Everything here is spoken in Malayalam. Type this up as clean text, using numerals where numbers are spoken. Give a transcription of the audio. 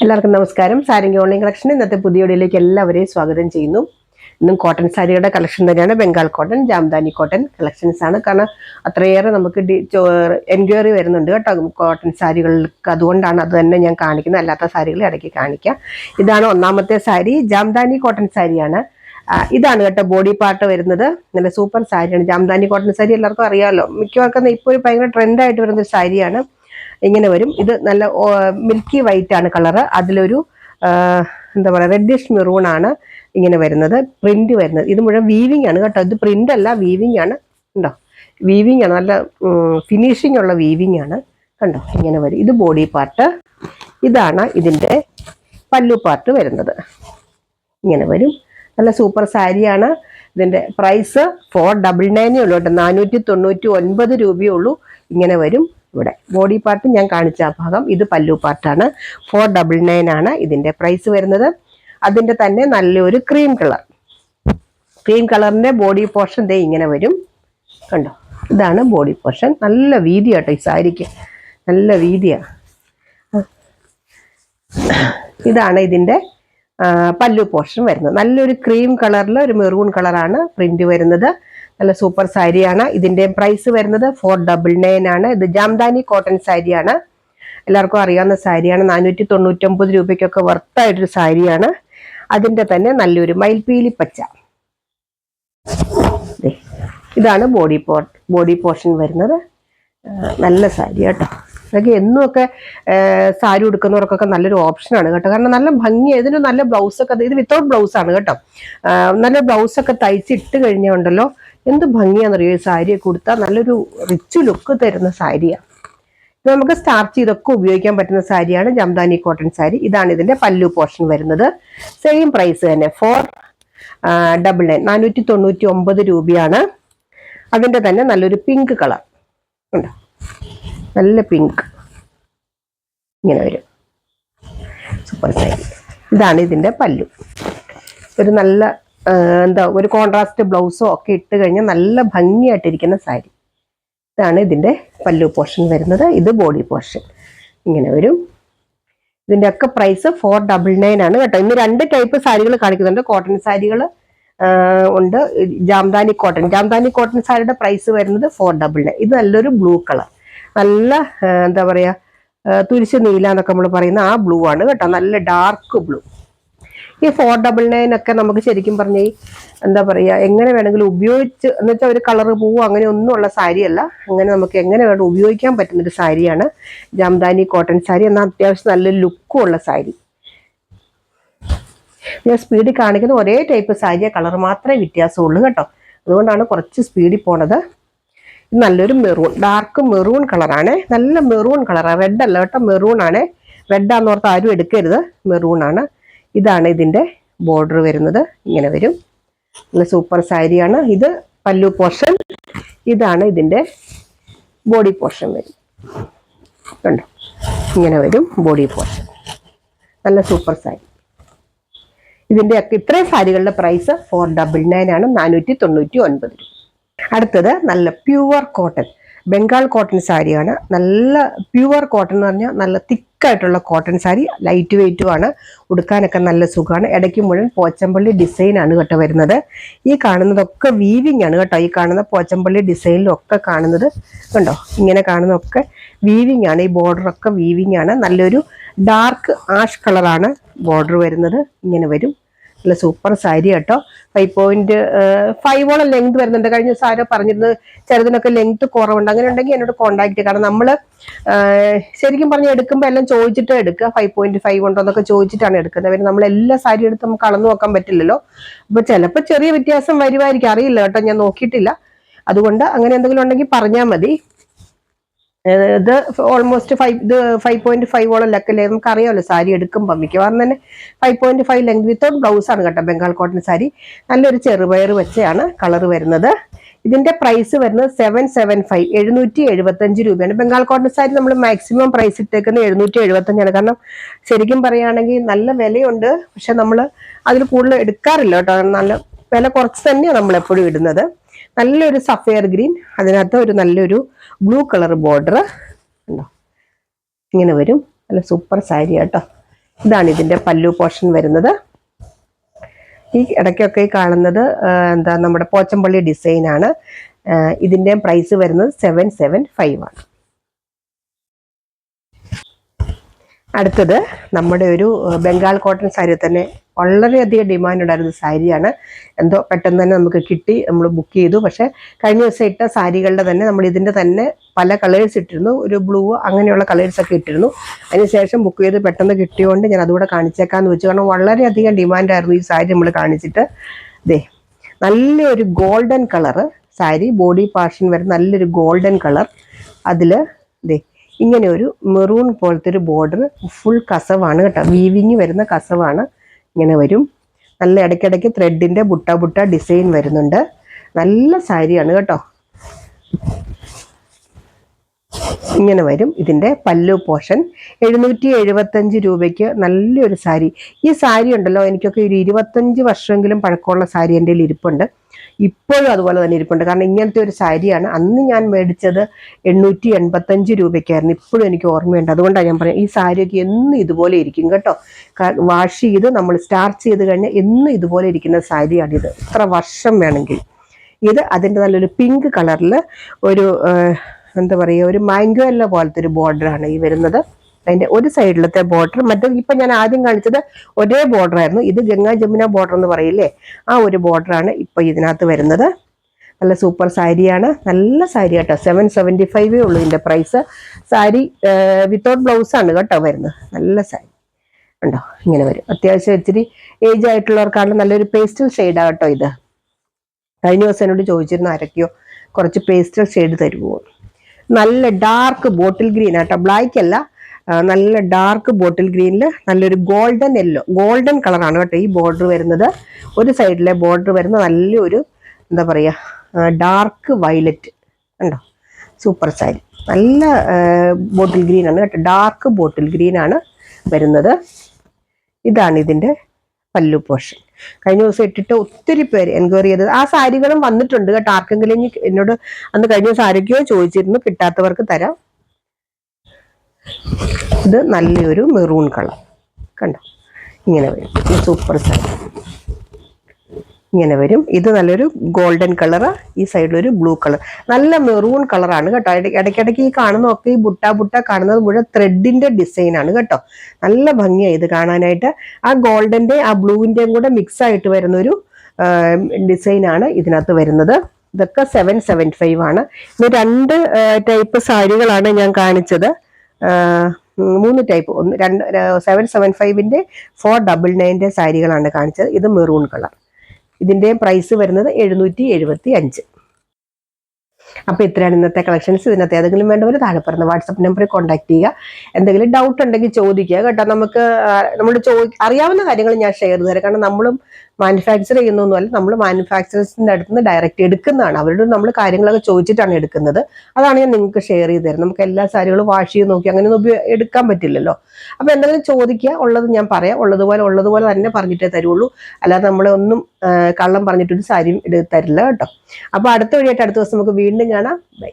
എല്ലാവർക്കും നമസ്കാരം. സാരിങ് ഓൺലൈൻ കളക്ഷൻ ഇന്നത്തെ പുതിയ വീഡിയോയിലേക്ക് എല്ലാവരെയും സ്വാഗതം ചെയ്യുന്നു. ഇന്നും കോട്ടൺ സാരിയുടെ കളക്ഷൻ തന്നെയാണ്. Bengal cotton, Jamdani cotton collections ആണ്. കാരണം അത്രയേറെ നമുക്ക് എൻക്വയറി വരുന്നുണ്ട് കേട്ടോ കോട്ടൺ സാരികൾക്ക്. അതുകൊണ്ടാണ് അത് തന്നെ ഞാൻ കാണിക്കുന്നത്. അല്ലാത്ത സാരികൾ ഇടയ്ക്ക് കാണിക്കാം. ഇതാണ് ഒന്നാമത്തെ സാരി, ജാംദാനി കോട്ടൺ സാരിയാണ്. ഇതാണ് കേട്ടോ ബോഡി പാർട്ട് വരുന്നത്. നല്ല സൂപ്പർ സാരിയാണ്. ജാംദാനി കോട്ടൺ സാരി എല്ലാവർക്കും അറിയാമല്ലോ. മിക്കവർക്കും ഇപ്പോൾ ഒരു ഭയങ്കര ട്രെൻഡായിട്ട് വരുന്ന ഒരു സാരിയാണ്. ഇങ്ങനെ വരും. ഇത് നല്ല മിൽക്കി വൈറ്റ് ആണ് കളറ്. അതിലൊരു എന്താ പറയുക റെഡിഷ് മെറൂൺ ആണ് ഇങ്ങനെ വരുന്നത്. പ്രിന്റ് വരുന്നത് ഇത് മുഴുവൻ വീവിങ് ആണ് കേട്ടോ. ഇത് പ്രിന്റ് അല്ല, വീവിങ് ആണ്. കണ്ടോ, വീവിങ് ആണ്. നല്ല ഫിനിഷിംഗ് ഉള്ള വീവിങ് ആണ്. കണ്ടോ, ഇങ്ങനെ വരും. ഇത് ബോഡി പാർട്ട്. ഇതാണ് ഇതിൻ്റെ പല്ലു പാർട്ട് വരുന്നത്. ഇങ്ങനെ വരും. നല്ല സൂപ്പർ സാരിയാണ്. ഇതിൻ്റെ പ്രൈസ് 499 ഉള്ളൂ കേട്ടോ. 499 രൂപയേ ഉള്ളൂ. ഇങ്ങനെ വരും. ഇവിടെ ബോഡി പാർട്ട് ഞാൻ കാണിച്ച ആ ഭാഗം. ഇത് പല്ലു പാർട്ടാണ്. 499 ആണ് ഇതിൻ്റെ പ്രൈസ് വരുന്നത്. അതിൻ്റെ തന്നെ നല്ലൊരു ക്രീം കളറിൻ്റെ ബോഡി പോർഷൻ ദേ ഇങ്ങനെ വരും. കണ്ടോ, ഇതാണ് ബോഡി പോർഷൻ. നല്ല വീതിയാട്ടോ ഈ സാരിക്ക്, നല്ല വീതിയാണ്. ഇതാണ് ഇതിൻ്റെ പല്ലു പോർഷൻ വരുന്നത്. നല്ലൊരു ക്രീം കളറിൽ ഒരു മെറൂൺ കളറാണ് പ്രിന്റ് വരുന്നത്. നല്ല സൂപ്പർ സാരിയാണ്. ഇതിൻ്റെ പ്രൈസ് വരുന്നത് 499 ആണ്. ഇത് ജാംദാനി കോട്ടൺ സാരിയാണ്. എല്ലാവർക്കും അറിയാവുന്ന സാരിയാണ്. 499 രൂപയ്ക്കൊക്കെ വർത്തായിട്ടൊരു സാരിയാണ്. അതിൻ്റെ തന്നെ നല്ലൊരു മയിൽപീലി പച്ച. ഇതാണ് ബോഡി പോർഷൻ വരുന്നത്. നല്ല സാരി കേട്ടോ. അതൊക്കെ എന്നുമൊക്കെ സാരി ഉടുക്കുന്നവർക്കൊക്കെ നല്ലൊരു ഓപ്ഷനാണ് കേട്ടോ. കാരണം നല്ല ഭംഗിയാണ്. ഇതിന് നല്ല ബ്ലൗസൊക്കെ, ഇത് വിത്തൗട്ട് ബ്ലൗസാണ് കേട്ടോ. നല്ല ബ്ലൗസൊക്കെ തയ്ച്ചിട്ട് കഴിഞ്ഞാൽ ഉണ്ടല്ലോ എന്ത് ഭംഗിയാണെന്നറിയോ. ഈ സാരിയൊക്കെ കൊടുത്താൽ നല്ലൊരു റിച്ച് ലുക്ക് തരുന്ന സാരിയാണ്. ഇത് നമുക്ക് സ്റ്റാർച്ച് ചെയ്തൊക്കെ ഉപയോഗിക്കാൻ പറ്റുന്ന സാരിയാണ് ജാംദാനി കോട്ടൺ സാരി. ഇതാണ് ഇതിൻ്റെ പല്ലു പോർഷൻ വരുന്നത്. സെയിം പ്രൈസ് തന്നെ 499, 499 രൂപയാണ്. അതിൻ്റെ തന്നെ നല്ലൊരു പിങ്ക് കളർ ഉണ്ടോ, നല്ല പിങ്ക് ഇങ്ങനെ വരും. സൂപ്പർ സാരി. ഇതാണ് ഇതിൻ്റെ പല്ലു. ഒരു നല്ല ഒരു കോൺട്രാസ്റ്റ് ബ്ലൗസോ ഒക്കെ ഇട്ട് കഴിഞ്ഞാൽ നല്ല ഭംഗിയായിട്ടിരിക്കുന്ന സാരി. ഇതാണ് ഇതിൻ്റെ പല്ലു പോർഷൻ വരുന്നത്. ഇത് ബോഡി പോർഷൻ ഇങ്ങനെ വരും. ഇതിൻ്റെ ഒക്കെ പ്രൈസ് 499 ആണ് കേട്ടോ. ഇന്ന് 2 ടൈപ്പ് സാരികൾ കാണിക്കുന്നുണ്ട്. കോട്ടൺ സാരികൾ ഉണ്ട്. ജാംദാനി കോട്ടൺ സാരിയുടെ പ്രൈസ് വരുന്നത് 499. ഇത് നല്ലൊരു ബ്ലൂ കളർ, നല്ല എന്താ പറയുക തുരിശ് നീല എന്നൊക്കെ നമ്മൾ പറയുന്ന ആ ബ്ലൂ ആണ് കേട്ടോ. നല്ല ഡാർക്ക് ബ്ലൂ. ഈ 499 ഒക്കെ നമുക്ക് ശരിക്കും പറഞ്ഞ എന്താ പറയുക എങ്ങനെ വേണമെങ്കിലും ഉപയോഗിച്ച്, എന്ന് വെച്ചാൽ ഒരു കളറ് പോവും അങ്ങനെ ഒന്നും ഉള്ള സാരിയല്ല. അങ്ങനെ നമുക്ക് എങ്ങനെ വേണം ഉപയോഗിക്കാൻ പറ്റുന്നൊരു സാരിയാണ് ജാംദാനി കോട്ടൺ സാരി. എന്നാൽ അത്യാവശ്യം നല്ല ലുക്കും ഉള്ള സാരി. ഞാൻ സ്പീഡിൽ കാണിക്കുന്ന ഒരേ ടൈപ്പ് സാരിയെ, കളർ മാത്രമേ വ്യത്യാസമുള്ളൂ കേട്ടോ. അതുകൊണ്ടാണ് കുറച്ച് സ്പീഡിൽ പോണത്. നല്ലൊരു മെറൂൺ, ഡാർക്ക് മെറൂൺ കളറാണ്. നല്ല മെറൂൺ കളറാണ്, റെഡ് അല്ല കേട്ടോ, മെറൂൺ ആണ്. റെഡാന്ന് ഓർത്ത് ആരും എടുക്കരുത്, മെറൂൺ ആണ്. ഇതാണ് ഇതിൻ്റെ ബോർഡർ വരുന്നത്. ഇങ്ങനെ വരും. നല്ല സൂപ്പർ സാരിയാണ്. ഇത് പല്ലു പോർഷൻ. ഇതാണ് ഇതിൻ്റെ ബോഡി പോർഷൻ വരും. കണ്ടോ, ഇങ്ങനെ വരും ബോഡി പോർഷൻ. നല്ല സൂപ്പർ സാരി. ഇതിൻ്റെ ഒക്കെ ഇത്രയും സാരികളുടെ പ്രൈസ് 499 ആണ്, 499 രൂപ. അടുത്തത് നല്ല പ്യുവർ കോട്ടൺ ബംഗാൾ കോട്ടൺ സാരിയാണ്. നല്ല പ്യുവർ കോട്ടൺ എന്ന് പറഞ്ഞാൽ നല്ല തിക്കായിട്ടുള്ള കോട്ടൺ സാരി. ലൈറ്റ് വെയിറ്റും ആണ്, ഉടുക്കാനൊക്കെ നല്ല സുഖമാണ്. ഇടയ്ക്ക് മുഴുവൻ പോച്ചമ്പള്ളി ഡിസൈൻ ആണ് കേട്ടോ വരുന്നത്. ഈ കാണുന്നതൊക്കെ വീവിങ് ആണ് കേട്ടോ. ഈ കാണുന്ന പോച്ചമ്പള്ളി ഡിസൈനിലൊക്കെ കാണുന്നത് കണ്ടോ, ഇങ്ങനെ കാണുന്നതൊക്കെ വീവിങ് ആണ്. ഈ ബോർഡറൊക്കെ വീവിങ് ആണ്. നല്ലൊരു ഡാർക്ക് ആഷ് കളറാണ് ബോർഡർ വരുന്നത്. ഇങ്ങനെ വരും. നല്ല സൂപ്പർ സാരി കേട്ടോ. 5.5 ലെങ്ത് വരുന്നുണ്ട്. കഴിഞ്ഞ ദിവസം ആരോ പറഞ്ഞിരുന്നത് ചെറുതിനൊക്കെ ലെങ്ത് കുറവുണ്ട്. അങ്ങനെ ഉണ്ടെങ്കിൽ എന്നോട് കോൺടാക്ട് ചെയ്യുക. കാരണം നമ്മൾ ശരിക്കും പറഞ്ഞ് എടുക്കുമ്പോൾ എല്ലാം ചോദിച്ചിട്ട് എടുക്കുക. 5.5 ഉണ്ടോ എന്നൊക്കെ ചോദിച്ചിട്ടാണ് എടുക്കുന്നത്. അവർ നമ്മൾ എല്ലാ സാരി എടുത്ത് നമുക്ക് അളന്നു നോക്കാൻ പറ്റില്ലല്ലോ. അപ്പൊ ചിലപ്പോൾ ചെറിയ വ്യത്യാസം വരുമായിരിക്കും, അറിയില്ല കേട്ടോ, ഞാൻ നോക്കിയിട്ടില്ല. അതുകൊണ്ട് അങ്ങനെ എന്തെങ്കിലും ഉണ്ടെങ്കിൽ പറഞ്ഞാൽ മതി. ഇത് ഓൾമോസ്റ്റ് 5.5 ലെക്കല്ലേ, നമുക്ക് അറിയാമല്ലോ സാരി എടുക്കുമ്പോൾ. മിക്കവാറും തന്നെ 5.5 ലെങ്ത് വിത്തൗട്ട് ബ്ലൗസ് ആണ് കേട്ടോ ബംഗാൾ കോട്ടൺ സാരി. നല്ലൊരു ചെറുപയർ വെച്ചയാണ് കളർ വരുന്നത്. ഇതിന്റെ പ്രൈസ് വരുന്നത് 775, 775 രൂപയാണ്. ബംഗാൾ കോട്ടൺ സാരി നമ്മൾ മാക്സിമം പ്രൈസ് ഇട്ടേക്കുന്നത് 775 ആണ്. കാരണം ശരിക്കും പറയുകയാണെങ്കിൽ നല്ല വിലയുണ്ട്, പക്ഷെ നമ്മൾ അതിൽ കൂടുതൽ എടുക്കാറില്ല കേട്ടോ. നല്ല വില കുറച്ച് തന്നെയാണ് നമ്മൾ എപ്പോഴും ഇടുന്നത്. നല്ലൊരു സഫയർ ഗ്രീൻ, അതിനകത്ത് ഒരു നല്ലൊരു ബ്ലൂ കളർ ബോർഡർ ഉണ്ടോ, ഇങ്ങനെ വരും. നല്ല സൂപ്പർ സാരി കേട്ടോ. ഇതാണ് ഇതിന്റെ പല്ലു പോർഷൻ വരുന്നത്. ഈ ഇടയ്ക്കൊക്കെ ഈ കാണുന്നത് എന്താ നമ്മുടെ പോച്ചമ്പള്ളി ഡിസൈൻ ആണ്. ഇതിന്റെ പ്രൈസ് വരുന്നത് 775 ആണ്. അടുത്തത് നമ്മുടെ ഒരു ബംഗാൾ കോട്ടൺ സാരി തന്നെ വളരെയധികം ഡിമാൻഡ് ഉണ്ടായിരുന്ന സാരിയാണ്. എന്തോ പെട്ടെന്ന് തന്നെ നമുക്ക് കിട്ടി, നമ്മൾ ബുക്ക് ചെയ്തു. പക്ഷെ കഴിഞ്ഞ ദിവസം ഇട്ട സാരികളുടെ തന്നെ നമ്മൾ ഇതിൻ്റെ തന്നെ പല കളേഴ്സ് ഇട്ടിരുന്നു, ഒരു ബ്ലൂ അങ്ങനെയുള്ള കളേഴ്സൊക്കെ ഇട്ടിരുന്നു. അതിനുശേഷം ബുക്ക് ചെയ്ത് പെട്ടെന്ന് കിട്ടിയോണ്ട് ഞാൻ അതുകൂടെ കാണിച്ചേക്കാന്ന് വെച്ചു. കാരണം വളരെയധികം ഡിമാൻഡായിരുന്നു ഈ സാരി നമ്മൾ കാണിച്ചിട്ട്. ദേ നല്ലൊരു golden colour sari, body portion വരെ നല്ലൊരു ഗോൾഡൻ കളർ. അതിൽ ദേ ഇങ്ങനെ ഒരു മെറൂൺ പോലത്തെ ഒരു ബോർഡർ, ഫുൾ കസവാണ് കേട്ടോ, വീവിങ് വരുന്ന കസവാണ്. ഇങ്ങനെ വരും. നല്ല ഇടയ്ക്കിടയ്ക്ക് ത്രെഡിന്റെ ബുട്ട ഡിസൈൻ വരുന്നുണ്ട്. നല്ല സാരിയാണ് കേട്ടോ. ഇങ്ങനെ വരും ഇതിന്റെ പല്ലു പോർഷൻ. 775 രൂപയ്ക്ക് നല്ലൊരു സാരി. ഈ സാരി ഉണ്ടല്ലോ, എനിക്കൊക്കെ ഒരു 25 വർഷമെങ്കിലും പഴക്കമുള്ള സാരി എൻ്റെ കയ്യിൽ ഇരിപ്പുണ്ട്. ഇപ്പോഴും അതുപോലെ തന്നെ ഇരിപ്പുണ്ട്. കാരണം ഇങ്ങനത്തെ ഒരു സാരിയാണ് അന്ന് ഞാൻ മേടിച്ചത് 885 രൂപയ്ക്കായിരുന്നു. ഇപ്പോഴും എനിക്ക് ഓർമ്മയുണ്ട്. അതുകൊണ്ടാണ് ഞാൻ പറയുന്നത്, ഈ സാരിയൊക്കെ എന്നും ഇതുപോലെ ഇരിക്കും കേട്ടോ. വാഷ് ചെയ്ത് നമ്മൾ സ്റ്റാർച്ച് ചെയ്ത് കഴിഞ്ഞാൽ എന്നും ഇതുപോലെ ഇരിക്കുന്ന സാരിയാണിത്, എത്ര വർഷം വേണമെങ്കിൽ. ഇത് അതിൻ്റെ നല്ലൊരു പിങ്ക് കളറിൽ ഒരു എന്താ പറയുക, ഒരു മാംഗോ എല്ലോ പോലത്തെ ഒരു ബോർഡറാണ് ഈ വരുന്നത്. അതിന്റെ ഒരു സൈഡിലത്തെ ബോർഡർ, മറ്റേ ഇപ്പൊ ഞാൻ ആദ്യം കാണിച്ചത് ഒരേ ബോർഡർ ആയിരുന്നു. ഇത് ഗംഗാ ജമുന ബോർഡർ എന്ന് പറയില്ലേ, ആ ഒരു ബോർഡറാണ് ഇപ്പൊ ഇതിനകത്ത് വരുന്നത്. നല്ല സൂപ്പർ സാരിയാണ്, നല്ല സാരി കേട്ടോ. 775 ഉള്ളൂ ഇതിന്റെ പ്രൈസ്. സാരി വിത്തൗട്ട് ബ്ലൗസ് ആണ് കേട്ടോ വരുന്നത്. നല്ല സാരി ഉണ്ടോ, ഇങ്ങനെ വരും. അത്യാവശ്യം ഇച്ചിരി ഏജ് ആയിട്ടുള്ളവർക്കാണ്. നല്ലൊരു പേസ്റ്റൽ ഷെയ്ഡാണ് കേട്ടോ ഇത്. കഴിഞ്ഞ ദിവസം എന്നോട് ചോദിച്ചിരുന്നു ആരൊക്കെയോ കുറച്ച് പേസ്റ്റൽ ഷെയ്ഡ് തരുമോ. നല്ല ഡാർക്ക് ബോട്ടിൽ ഗ്രീൻ ആട്ടോ, ബ്ലാക്ക് അല്ല, നല്ല ഡാർക്ക് ബോട്ടിൽ ഗ്രീനിൽ നല്ലൊരു ഗോൾഡൻ യെല്ലോ, ഗോൾഡൻ കളറാണ് കേട്ടോ ഈ ബോർഡർ വരുന്നത്. ഒരു സൈഡിലെ ബോർഡർ വരുന്ന നല്ലൊരു എന്താ പറയുക, ഡാർക്ക് വയലറ്റ് ഉണ്ടോ, സൂപ്പർ സാരി. നല്ല ബോട്ടിൽ ഗ്രീൻ ആണ് കേട്ടോ, ഡാർക്ക് ബോട്ടിൽ ഗ്രീൻ ആണ് വരുന്നത്. ഇതാണ് ഇതിൻ്റെ പല്ലു പോർഷൻ. കഴിഞ്ഞ ദിവസം ഇട്ടിട്ട് ഒത്തിരി പേര് എൻക്വയറി ചെയ്തത് ആ സാരികളും വന്നിട്ടുണ്ട് കേട്ടോ. ആർക്കെങ്കിലും എന്നോട് അന്ന് കഴിഞ്ഞ ദിവസം ആരൊക്കെയോ ചോദിച്ചിരുന്നു, കിട്ടാത്തവർക്ക് തരാം. ഇത് നല്ലൊരു മെറൂൺ കളർ കണ്ടോ, ഇങ്ങനെ വരും. സൂപ്പർ സാരി ഇങ്ങനെ വരും. ഇത് നല്ലൊരു ഗോൾഡൻ കളർ, ഈ സൈഡിലൊരു ബ്ലൂ കളർ, നല്ല മെറൂൺ കളറാണ് കേട്ടോ. ഇടയ്ക്കിടയ്ക്ക് ഈ കാണുന്നതൊക്കെ ഈ ബുട്ട കാണുന്നത് മുഴുവൻ ത്രെഡിന്റെ ഡിസൈൻ ആണ് കേട്ടോ. നല്ല ഭംഗിയായി ഇത് കാണാനായിട്ട്. ആ ഗോൾഡന്റെ ആ ബ്ലൂവിന്റെയും കൂടെ മിക്സ് ആയിട്ട് വരുന്ന ഒരു ഡിസൈൻ ആണ് ഇതിനകത്ത് വരുന്നത്. ഇതൊക്കെ 775 ആണ്. ഇന്ന് 2 ടൈപ്പ് സാരികളാണ് ഞാൻ കാണിച്ചത്. 3 ടൈപ്പ്, 775ന്റെ 499ന്റെ സാരികളാണ് കാണിച്ചത്. ഇത് മെറൂൺ കളർ. ഇതിന്റെ പ്രൈസ് വരുന്നത് 775. അപ്പൊ ഇത്രയാണ് ഇന്നത്തെ കളക്ഷൻസ്. ഇതിനകത്ത് ഏതെങ്കിലും വേണ്ടവർ താഴെ പറഞ്ഞ വാട്സപ്പ് നമ്പറിൽ കോൺടാക്ട് ചെയ്യുക. എന്തെങ്കിലും ഡൗട്ട് ഉണ്ടെങ്കിൽ ചോദിക്കുക കേട്ടോ. നമുക്ക് നമ്മൾ അറിയാവുന്ന കാര്യങ്ങൾ ഞാൻ ഷെയർ ചെയ്തു തരാം. കാരണം നമ്മളും മാനുഫാക്ചർ ചെയ്യുന്നൊന്നുമല്ല, നമ്മൾ മാനുഫാക്ചറേഴ്സിന്റെ അടുത്ത് നിന്ന് ഡയറക്റ്റ് എടുക്കുന്നതാണ്. അവരോട് നമ്മൾ കാര്യങ്ങളൊക്കെ ചോദിച്ചിട്ടാണ് എടുക്കുന്നത്. അതാണ് ഞാൻ നിങ്ങൾക്ക് ഷെയർ ചെയ്ത് തരുന്നത്. നമുക്ക് എല്ലാ സാരികളും വാഷ് ചെയ്ത് നോക്കി അങ്ങനെയൊന്നും എടുക്കാൻ പറ്റില്ലല്ലോ. അപ്പൊ എന്തെങ്കിലും ചോദിക്കുക, ഉള്ളത് ഞാൻ പറയാം. ഉള്ളതുപോലെ തന്നെ പറഞ്ഞിട്ടേ തരുള്ളൂ. അല്ലാതെ നമ്മളെ ഒന്നും കള്ളം പറഞ്ഞിട്ടൊരു സാരിയും തരില്ല കേട്ടോ. അപ്പൊ അടുത്ത വഴിയായിട്ട് അടുത്ത ദിവസം നമുക്ക് വീണ്ടും കാണാം. ബൈ.